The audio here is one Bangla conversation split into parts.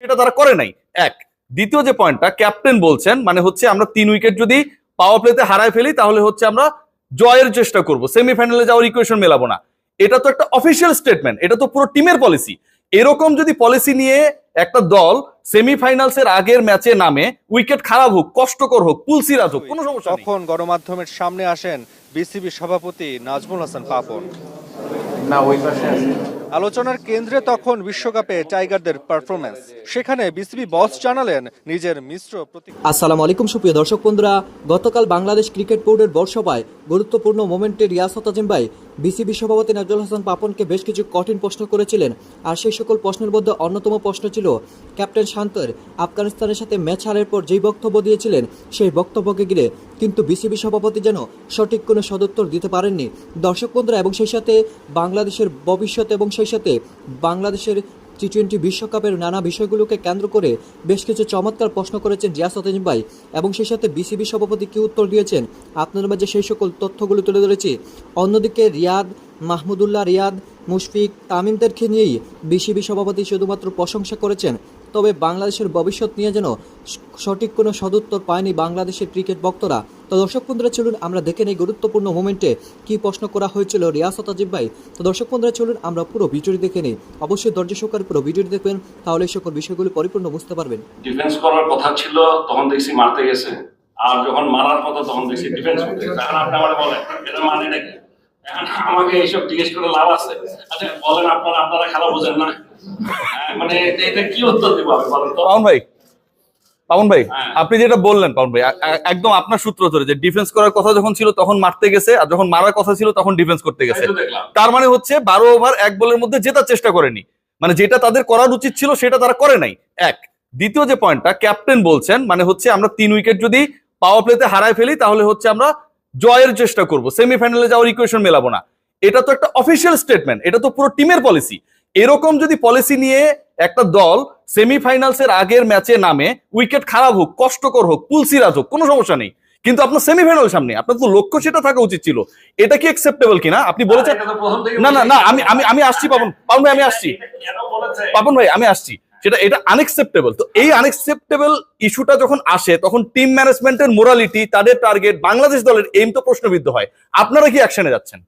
সেটা তারা করে নাই। এক। দ্বিতীয় যে পয়েন্টটা ক্যাপ্টেন বলছেন মানে হচ্ছে আমরা 3 উইকেট যদি পাওয়ার প্লেতে হারায় ফেলি তাহলে হচ্ছে আমরা জয়ের চেষ্টা করব, সেমিফাইনালে যাওয়ার ইকুয়েশন মেলাবো না। এটা তো একটা অফিসিয়াল স্টেটমেন্ট, এটা তো পুরো টিমের পলিসি। এরকম যদি পলিসি নিয়ে একটা দল সেমিফাইনালসের আগের ম্যাচে নামে, উইকেট খারাপ হোক, কষ্টকর হোক, পুলসিরাজ হোক, কোনো সমস্যা নেই। তখন গণমাধ্যমের সামনে আসেন বিসিবি সভাপতি নাজমুল হাসান পাপন। আলোচনার কেন্দ্রে তখন বিশ্বকাপে টাইগারদের পারফরম্যান্স। সেখানে বিসিবি বস জানালেন নিজের মিশ্র প্রতিক্রিয়া। আসসালামু আলাইকুম সুপ্রিয় দর্শক বন্ধুরা, গতকাল বাংলাদেশ ক্রিকেট বোর্ডের বর্ষসভায় গুরুত্বপূর্ণ মোমেন্টে রিয়াসত আজিম ভাই বিসিবি সভাপতি নাজমুল হাসান পাপনকে বেশ কিছু কঠিন প্রশ্ন করেছিলেন। আর সেই সকল প্রশ্নের মধ্যে অন্যতম প্রশ্ন ছিল ক্যাপ্টেন শান্তর আফগানিস্তানের সাথে ম্যাচ হারের পর যেই বক্তব্য দিয়েছিলেন সেই বক্তব্যকে ঘিরে কিন্তু বিসিবি সভাপতি যেন সঠিক কোনো সদুত্তর দিতে পারেননি দর্শক বন্ধুরা। এবং সেই সাথে বাংলাদেশের ভবিষ্যৎ এবং সেই সাথে বাংলাদেশের টি-20 বিশ্বকাপের নানা বিষয়গুলোকে কেন্দ্র করে বেশ কিছু চমৎকার প্রশ্ন করেছেন রিয়াসত আজিম ভাই। এবং সেই সাথে বিসিবি সভাপতি কী উত্তর দিয়েছেন আপনাদের মাঝে সেই সকল তথ্যগুলো তুলে ধরেছি। অন্যদিকে রিয়াদ, মাহমুদুল্লাহ রিয়াদ, মুশফিক, তামিমদেরকে নিয়েই বিসিবি সভাপতি শুধুমাত্র প্রশংসা করেছেন। তবে বাংলাদেশের ভবিষ্যৎ নিয়ে যেন সঠিক কোনো সদুত্তর পায়নি বাংলাদেশের ক্রিকেট ভক্তরা। তো দর্শক বন্ধুরা চলুন আমরা দেখে নেই গুরুত্বপূর্ণ মোমেন্টে কি প্রশ্ন করা হয়েছিল রিয়াসত আজিম ভাই। তো দর্শক বন্ধুরা চলুন আমরা পুরো ভিডিওটি দেখে নিই। অবশ্যই ধৈর্য সহকারে পুরো ভিডিওটি দেখবেন, তাহলে এই সকল বিষয়গুলো পরিপূর্ণ বুঝতে পারবেন। ডিফেন্স করার কথা ছিল তখন দেখছি মারতে গেছে, আর যখন মারার কথা তখন দেখছি ডিফেন্স করতে গেছে। এখন আপনি আমার বলেন এটা মানে নাকি? এখন আমাকে এইসব জিজ্ঞেস করে লাভ আছে? আচ্ছা বলেন, আপনারা খেলা বোঝেন না, মানে এটা কি উত্তর দিব আমি বলেন তো? পাবন ভাই আপনি যেটা বললেন পাবন ভাই একদম আপনার সূত্র ধরে যে ডিফেন্স করার কথা যখন ছিল তখন মারতে গেছে, আর যখন মারার কথা ছিল তখন ডিফেন্স করতে গেছে। তার মানে হচ্ছে 12 ওভার 1 বলের মধ্যে জেতার চেষ্টা করেনি, মানে যেটা তাদের করার উচিত ছিল সেটা তারা করে নাই। এক। দ্বিতীয় যে পয়েন্টটা ক্যাপ্টেন বলছেন মানে হচ্ছে আমরা 3 উইকেট যদি পাওয়ার প্লেতে হারায় ফেলি তাহলে হচ্ছে আমরা জয়ের চেষ্টা করব, সেমিফাইনালে যাওয়ার ইকুয়েশন মেলাবো না। এটা তো একটা অফিসিয়াল স্টেটমেন্ট, এটা তো পুরো টিমের পলিসি। এরকম যদি পলিসি নিয়ে একটা দল সেমিফাইনালসের আগের ম্যাচে নামে, উইকেট খারাপ হোক, কষ্টকর হোক, পুলসিরাজ হোক, কোনো সমস্যা নেই, কিন্তু আপনার সেমিফাইনাল সামনে, আপনার তো লক্ষ্য সেটা থাকা উচিত ছিল। এটা কি অ্যাকসেপ্টেবল কিনা আপনি বলেছেন? না না না, আমি আসছি পাপন ভাই, আমি আসছি পাপন ভাই, আমি আসছি। এটা আনএক্সেপ্টেবল। তো এই আনএক্সেপ্টেবল ইস্যুটা যখন আসে তখন টিম ম্যানেজমেন্টের মোরালিটি, তাদের টার্গেট, বাংলাদেশ দলের এইম তো প্রশ্নবিদ্ধ হয়। আপনারা কি অ্যাকশনে যাচ্ছেন?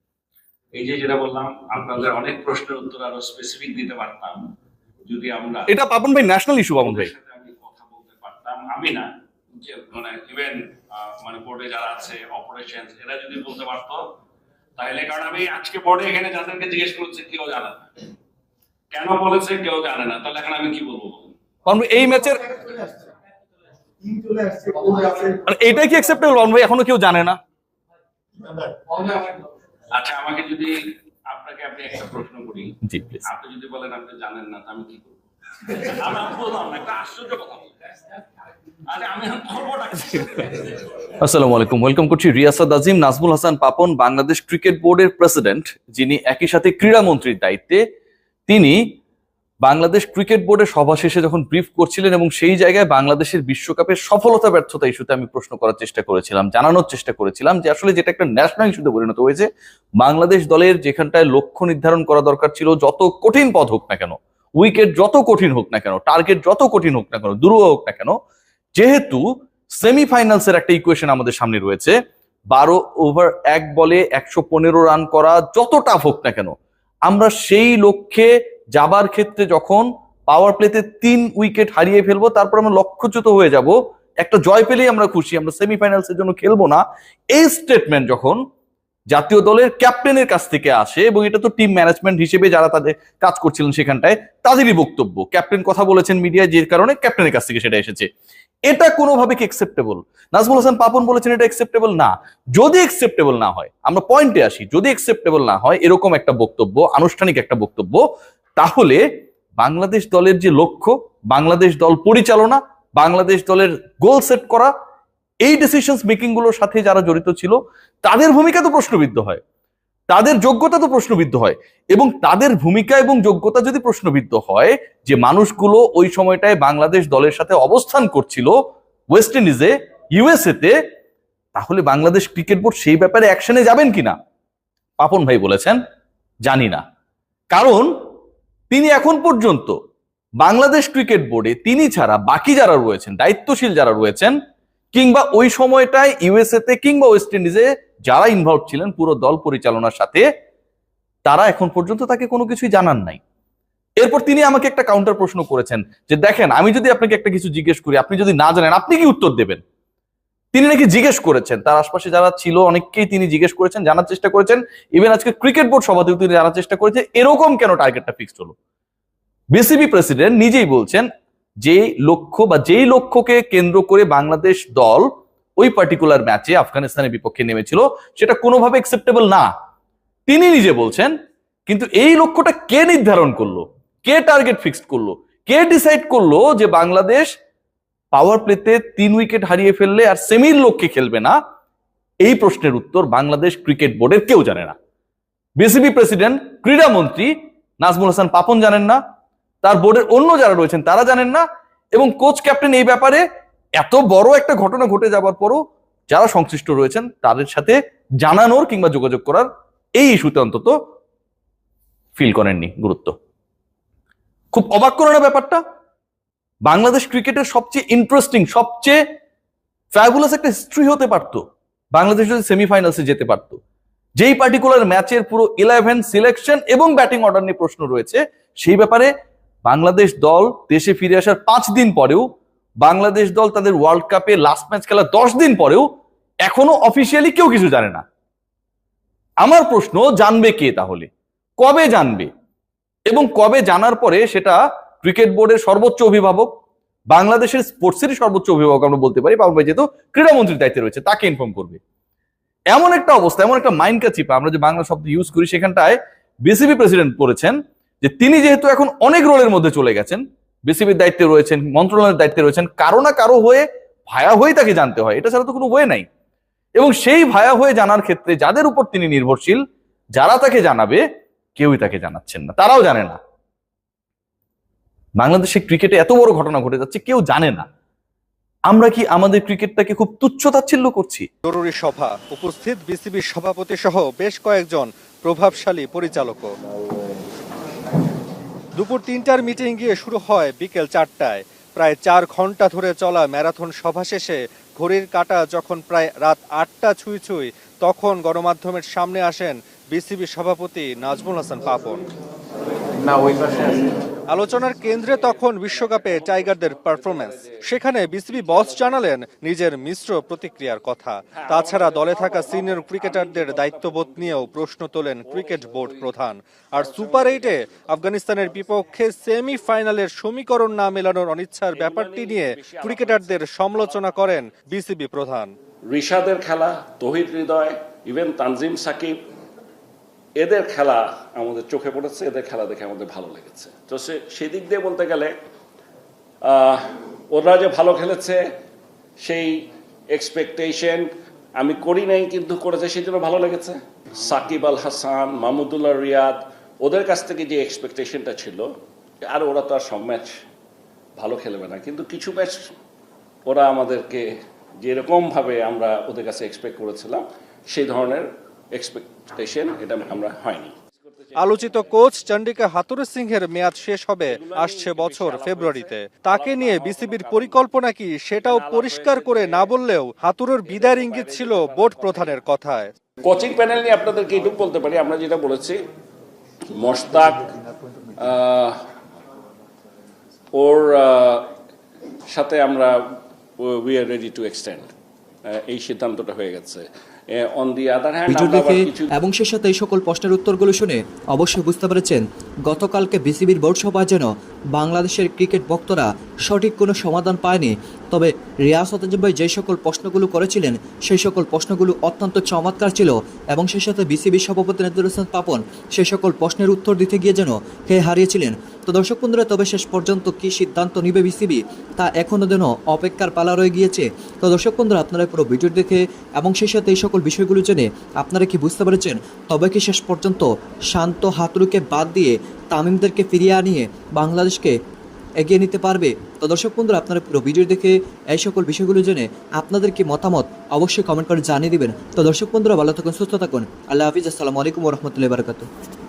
এই যে যেটা বললাম, আপনাদের অনেক প্রশ্নের উত্তর আরো স্পেসিফিক দিতে পারতাম যদি আমরা, এটা পাপন ভাই ন্যাশনাল ইস্যু পাপন ভাই, আমি কথা বলতে পারতাম। আমি না, যে মানে ইভেন মানে বোর্ডে যারা আছে অপারেশনস, এরা যদি বলতে পারতো তাহলে, কারণ আমি আজকে বোর্ডে এখানে যাদেরকে জিজ্ঞেস করছি কেউ জানে না, কেন বলেছে কেউ জানে না, তাহলে এখন আমি কি বলবো? এই ম্যাচের এটাই কি অ্যাকসেপ্টেবল পাপন ভাই? এখনো কেউ জানে না। আচ্ছা আমাকে যদি আপনাকে একটা প্রশ্ন করি, জি প্লিজ। আপনি যদি বলেন আপনি জানেন না, আমি কি করবো? আমি বললাম একটা আশ্চর্য কথা। আসসালামু আলাইকুম, ওয়েলকাম করছি রিয়াসত আজিম, নাজমুল হাসান পাপন, বাংলাদেশ ক্রিকেট বোর্ডের প্রেসিডেন্ট, যিনি একই সাথে ক্রীড়া মন্ত্রীর দায়িত্বে। তিনি বাংলাদেশ ক্রিকেট বোর্ডের সভা শেষে যখন ব্রিফ করছিলেন এবং সেই জায়গায় বাংলাদেশের বিশ্বকাপের সফলতা ব্যর্থতা ইস্যুতে আমি প্রশ্ন করার চেষ্টা করেছিলাম, জানানোর চেষ্টা করেছিলাম যে আসলে যেটা একটা ন্যাশনাল ইস্যুতে পরিণত হয়েছে, বাংলাদেশ দলের যেখানটায় লক্ষ্য নির্ধারণ করা দরকার ছিল, যত কঠিন পথ হোক না কেন, উইকেট যত কঠিন হোক না কেন, টার্গেট যত কঠিন হোক না কেন, দুরূহ হোক না কেন, যেহেতু সেমিফাইনালসের একটা ইকুয়েশন আমাদের সামনে রয়েছে, 12 ওভার 1 বলে 115 রান করা যত টাফ হোক না কেন, আমরা সেই লক্ষ্যে যাবার ক্ষেত্রে যখন পাওয়ার প্লেতে 3 উইকেট হারিয়ে ফেলবো, তারপর আমরা লক্ষ্যচ্যুত হয়ে যাব, একটা জয় পেলেই আমরা খুশি, আমরা সেমিফাইনালসের জন্য খেলবো না, এই স্টেটমেন্ট যখন জাতীয় দলের ক্যাপ্টেনের কাছ থেকে আসে, এবং এটা তো টিম ম্যানেজমেন্ট হিসেবে যারা তাদের কাজ করছিলেন সেখানটায় তাদেরই বক্তব্য, ক্যাপ্টেন কথা বলেছেন মিডিয়ায়, যে কারণে ক্যাপ্টেনের কাছ থেকে সেটা এসেছে, এটা কোনোভাবে কি অ্যাকসেপ্টেবল? নাজমুল হাসান পাপন বলেছেন এটা অ্যাকসেপ্টেবল না। যদি অ্যাকসেপ্টেবল না হয়, আমরা পয়েন্টে আসি, যদি অ্যাকসেপ্টেবল না হয় এরকম একটা বক্তব্য, আনুষ্ঠানিক একটা বক্তব্য, তাহলে বাংলাদেশ দলের যে লক্ষ্য, বাংলাদেশ দল পরিচালনা, বাংলাদেশ দলের গোল সেট করা, এই ডিসিশনস মেকিং গুলোর সাথে যারা জড়িত ছিল তাদের ভূমিকা তো প্রশ্নবিদ্ধ হয়, তাদের যোগ্যতা তো প্রশ্নবিদ্ধ হয়। এবং তাদের ভূমিকা এবং যোগ্যতা যদি প্রশ্নবিদ্ধ হয়, যে মানুষগুলো ওই সময়টায় বাংলাদেশ দলের সাথে অবস্থান করছিল ওয়েস্ট ইন্ডিজে, ইউএসএ তে, তাহলে বাংলাদেশ ক্রিকেট বোর্ড সেই ব্যাপারে অ্যাকশনে যাবেন কিনা? পাপন ভাই বলেছেন জানি না, কারণ তিনি এখন পর্যন্ত বাংলাদেশ ক্রিকেট বোর্ডে তিনি ছাড়া বাকি যারা রয়েছেন, দায়িত্বশীল যারা রয়েছেন, কিংবা ওই সময়টায় ইউএসএ তে কিংবা ওয়েস্ট ইন্ডিজে যারা ইনভলভ ছিলেন পুরো দল পরিচালনার সাথে, তারা এখন পর্যন্ত তাকে কোনো কিছুই জানান নাই। এরপর তিনি আমাকে একটা কাউন্টার প্রশ্ন করেছেন যে দেখেন, আমি যদি আপনাকে একটা কিছু জিজ্ঞেস করি, আপনি যদি না জানেন আপনি কি উত্তর দেবেন। তিনি নাকি জিজ্ঞেস করেছেন, তার আশপাশে যারা ছিল অনেককেই তিনি জিজ্ঞেস করেছেন, জানার চেষ্টা করেছেন। ইভেন আজকে ক্রিকেট বোর্ড সভাপতিও তিনি জানার চেষ্টা করেছে এরকম কেন টার্গেটটা ফিক্সড হলো। বিসিবি প্রেসিডেন্ট নিজেই বলছেন যে লক্ষ্য বা যেই লক্ষ্যকে কেন্দ্র করে বাংলাদেশ দল ওই পার্টিকুলার ম্যাচে আফগানিস্তানের বিপক্ষে নেমেছিল সেটা কোনোভাবে অ্যাকসেপ্টেবল না, তিনি নিজে বলছেন। কিন্তু এই লক্ষ্যটা কে নির্ধারণ করলো, কে টার্গেট ফিক্সড করলো, কে ডিসাইড করলো যে বাংলাদেশ পাওয়ার প্লেতে 3 উইকেট হারিয়ে ফেললে আর সেমির লক্ষ্যে খেলবে না, এই প্রশ্নের উত্তর বাংলাদেশ ক্রিকেট বোর্ডের কেউ জানে না। বিসিবি প্রেসিডেন্ট, ক্রীড়ামন্ত্রী নাজমুল হাসান পাপন জানেন না, তার বোর্ডের অন্য যারা রয়েছেন তারা জানেন না, এবং কোচ ক্যাপ্টেন এই ব্যাপারে এত বড় একটা ঘটনা ঘটে যাবার পরও যারা সংশ্লিষ্ট রয়েছেন তাদের সাথে জানানোর কিংবা যোগাযোগ করার এই ইস্যুতে অন্তত ফিল করেননি গুরুত্ব। খুব অবাক করে না ব্যাপারটা? বাংলাদেশ ক্রিকেটের সবচেয়ে ইন্টারেস্টিং, সবচেয়ে ফ্যাবুলাস একটা হিস্ট্রি হতে পারত বাংলাদেশ যদি সেমিফাইনালসে যেতে পারত। যেই পার্টিকুলার ম্যাচের পুরো 11 সিলেকশন এবং ব্যাটিং অর্ডার নিয়ে প্রশ্ন রয়েছে, সেই ব্যাপারে বাংলাদেশ দল দেশে ফিরে আসার 5 দিন পরেও, বাংলাদেশ দল তাদের ওয়ার্ল্ড কাপে লাস্ট ম্যাচ খেলা 10 দিন পরেও এখনো অফিসিয়ালি কেউ কিছু জানে না। আমার প্রশ্ন, জানবে কে তাহলে, কবে জানবে, এবং কবে জানার পরে সেটা ক্রিকেট বোর্ডের সর্বোচ্চ অভিভাবক, বাংলাদেশের স্পোর্টসেরই সর্বোচ্চ অভিভাবক আমরা বলতে পারি, পাবন ভাই যেহেতু ক্রীড়ামন্ত্রীর দায়িত্বে রয়েছে, তাকে ইনফর্ম করবে। এমন একটা অবস্থা, এমন একটা মাইন্ড কাচিপা আমরা যে বাংলা শব্দ ইউজ করি, সেখানটায় বিসিবি প্রেসিডেন্ট বলেছেন যে তিনি যেহেতু এখন অনেক রোলের মধ্যে চলে গেছেন, বিসিবির দায়িত্বে রয়েছেন, মন্ত্রণালয়ের দায়িত্বে রয়েছেন, কারো না কারো হয়ে ভায়া হয়ে তাকে জানতে হয়, এটা ছাড়া তো কোনো ওয়ে নাই। এবং সেই ভায়া হয়ে জানার ক্ষেত্রে যাদের উপর তিনি নির্ভরশীল, যারা তাকে জানাবে, কেউই তাকে জানাচ্ছেন না, তারাও জানে না। বাংলাদেশের ক্রিকেটে এত বড় ঘটনা ঘটে যাচ্ছে, কেউ জানে না। আমরা কি আমাদের ক্রিকেটটাকে খুব তুচ্ছ তাচ্ছিল্য করছি? জরুরি সভা, উপস্থিত বিসিবির সভাপতি সহ বেশ কয়েকজন প্রভাবশালী পরিচালকও। দুপুর 3টার মিটিং গিয়ে শুরু হয় বিকেল 4টায়। প্রায় 4 ঘন্টা ধরে চলা ম্যারাথন সভা শেষে ঘড়ির কাঁটা যখন প্রায় রাত 8টা ছুঁই ছুঁই, তখন গণমাধ্যমের সামনে আসেন বিসিবি সভাপতি নাজমুল হাসান পাপন। আলোচনার কেন্দ্রে তখন বিশ্বকাপে টাইগারদের পারফরমেন্স। সেখানে বিসিবি বস জানালেন নিজের মিশ্র প্রতিক্রিয়ার কথা। তাছাড়া দলে থাকা সিনিয়র ক্রিকেটারদের দায়িত্ববোধ নিয়েও প্রশ্ন তোলেন ক্রিকেট বোর্ড প্রধান। আর সুপার 8-এ আফগানিস্তানের বিপক্ষে সেমিফাইনালের সমীকরণ না মেলানোর অনিচ্ছার ব্যাপারটি নিয়ে ক্রিকেটারদের সমালোচনা করেন বিসিবি প্রধান। রিশাদের খেলা, তৌহিদ হৃদয়, ইভেন তানজিম সাকিব, এদের খেলা আমাদের চোখে পড়েছে, এদের খেলা দেখে আমাদের ভালো লেগেছে। তো সেদিক দিয়ে বলতে গেলে ওরা যে ভালো খেলেছে সেই এক্সপেকটেশন আমি করি নাই, কিন্তু করেছে সেই জন্য ভালো লেগেছে। সাকিব আল হাসান, মাহমুদুল্লাহ রিয়াদ, ওদের কাছ থেকে যে এক্সপেকটেশনটা ছিল, আর ওরা তো আর সব ম্যাচ ভালো খেলবে না, কিন্তু কিছু ম্যাচ ওরা আমাদেরকে যেরকম ভাবে আমরা ওদের কাছে এক্সপেক্ট করেছিলাম সেই ধরনের এক্সপেকটেশন এটা আমরা হয়নি। আলোচিত কোচ চন্ডিকা হাতুরু সিংহের মেয়াদ শেষ হবে আসছে বছর ফেব্রুয়ারিতে। তাকে নিয়ে বিসিবির পরিকল্পনা কি সেটাও পরিষ্কার করে না বললেও হাতুরুর বিদায়ের ইঙ্গিত ছিল বোর্ড প্রধানের কথায়। কোচিং প্যানেল নিয়ে আপনাদেরকে এইটুকু বলতে পারি, আমরা যেটা বলেছি, মোশতাক ওর সাথে আমরা we are ready to extend, এই সিদ্ধান্তটা হয়ে গেছে। এবং সে সাথে এই সকল প্রশ্নের উত্তরগুলো শুনে অবশ্যই বুঝতে পেরেছেন গতকালকে বিসিবির বোর্ড সভায় যেন বাংলাদেশের ক্রিকেট ভক্তরা সঠিক কোনো সমাধান পায়নি। তবে রিয়াসত আজিম ভাই যে সকল প্রশ্নগুলো করেছিলেন সেই সকল প্রশ্নগুলো অত্যন্ত চমৎকার ছিল, এবং সেই সাথে বিসিবি সভাপতি নাজমুল হাসান পাপন সেই সকল প্রশ্নের উত্তর দিতে গিয়ে যেন খেয়ে হারিয়েছিলেন। তো দর্শক বন্ধুরা, তবে শেষ পর্যন্ত কি সিদ্ধান্ত নিবে বিসিবি তা এখনও যেন অপেক্ষার পালা রয়ে গিয়েছে। তো দর্শক বন্ধুরা, আপনারা পুরো ভিডিও দেখে এবং সেই সাথে এই সকল বিষয়গুলো জেনে আপনারা কি বুঝতে পেরেছেন? তবে কি শেষ পর্যন্ত শান্ত হাতুরুকে বাদ দিয়ে তামিমদেরকে ফিরিয়ে আনিয়ে বাংলাদেশকে এগিয়ে নিতে পারবে? তো দর্শক বন্ধুরা, আপনারা পুরো ভিডিও দেখে এই সকল বিষয়গুলো জেনে আপনাদের কি মতামত অবশ্যই কমেন্ট করে জানিয়ে দিবেন। তো দর্শক বন্ধুরা, ভালো থাকুন, সুস্থ থাকুন। আল্লাহ হাফিজ, আসসালামু আলাইকুম ওয়া রাহমাতুল্লাহি ওয়া বারাকাতুহু।